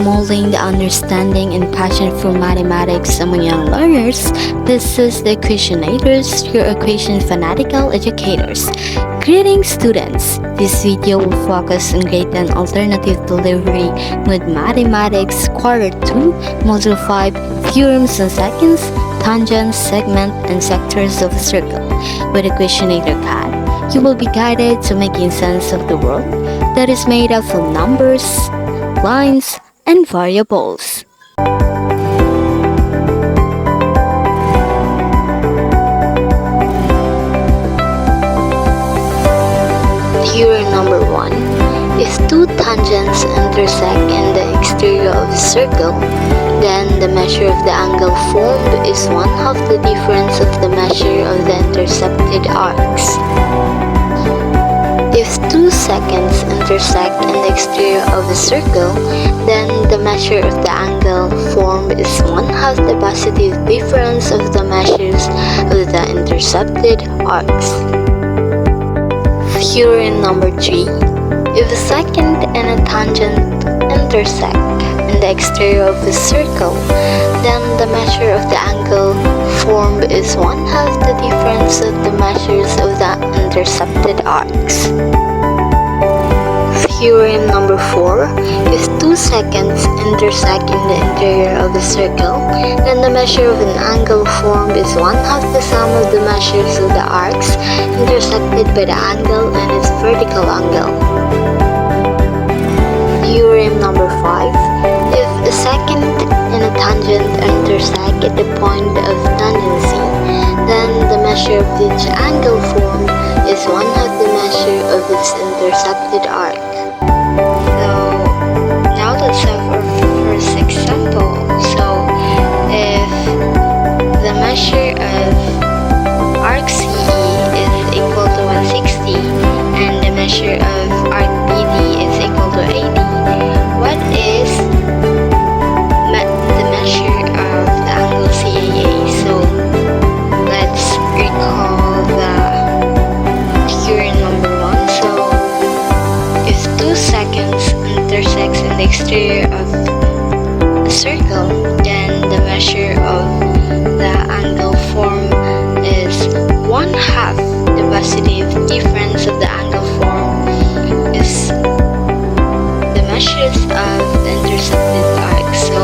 molding the understanding and passion for mathematics among young learners. This is the Equationators, your equation fanatical educators. Greetings students! This video will focus on grade 10 alternative delivery with mathematics quarter 2, module 5, theorems and seconds, tangents, segment, and sectors of a circle. With Equationator CAD, you will be guided to making sense of the world that is made up of numbers, lines, and variables. Theorem number 1. If two tangents intersect in the exterior of a circle, then the measure of the angle formed is one half the difference of the measure of the intercepted arcs. If two seconds intersect in the exterior of a circle, then the measure of the angle formed is one half the positive difference of the measures of the intercepted arcs. Theorem number 3. If a secant and a tangent intersect in the exterior of a circle, then the measure of the angle formed is one half the difference of the measures of the intercepted arcs. Theorem number 4. If two seconds intersect in the interior of a circle, then the measure of an angle formed is one half the sum of the measures of the arcs intersected by the angle and its vertical angle. Theorem number 5. If a secant and a tangent intersect at the point of tangency, then the measure of each angle formed is one half the measure of its intercepted arc. So now let's have our first example. So if the measure of arc CE is equal to 160 and the measure of arc BD is equal to 80, what is the measure of the angle CAA? So let's recall the theorem number 1. So if two seconds intersects in the exterior of a circle, then the measure of the angle formed is one half the positive difference of the angle formed is the measures of the intercepted arc. So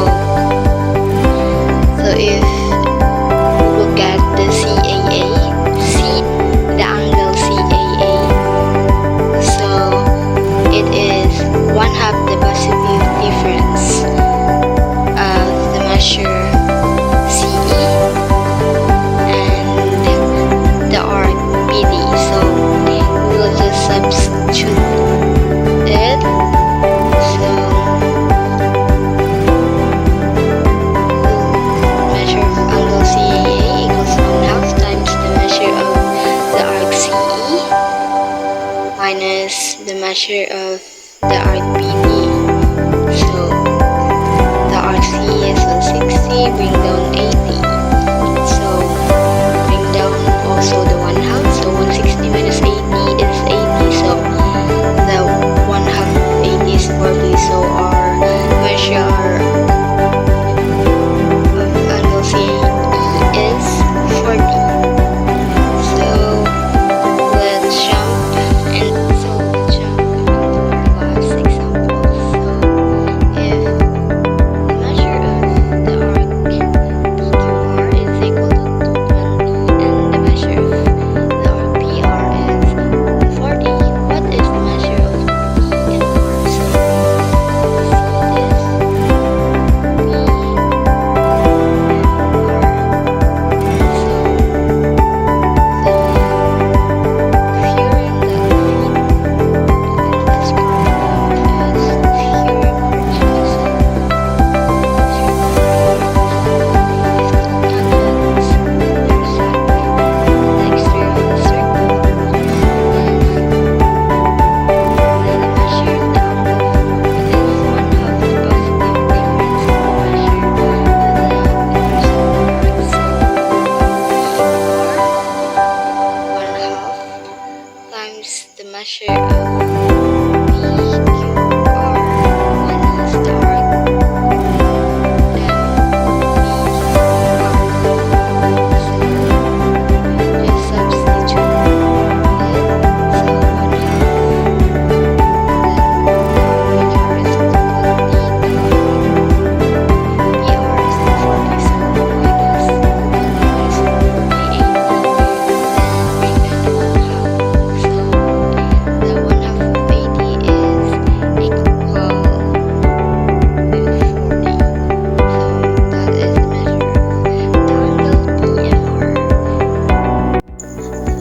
if we look at the CAA, the angle CAA, so it is one half the positive difference of the measure CE and the arc BD. So we will just substitute it. So measure of angle CAA equals one half times the measure of the arc CE minus the measure of the arc BD. So the arc CE is 160, bring down 80. So bring down also the one half. So 160 minus 80 is 80. So the one half of 80 is 40. So our measure of angle CE is 40. So let's jump into our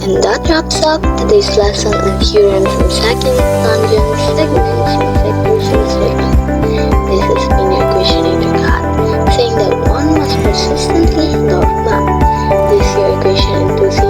And that wraps up today's lesson on theorems and secant, tangents, segments, bisectors, and secant. This has been your Equationator cat, saying that one must persistently love math. This is your equation enthusiast.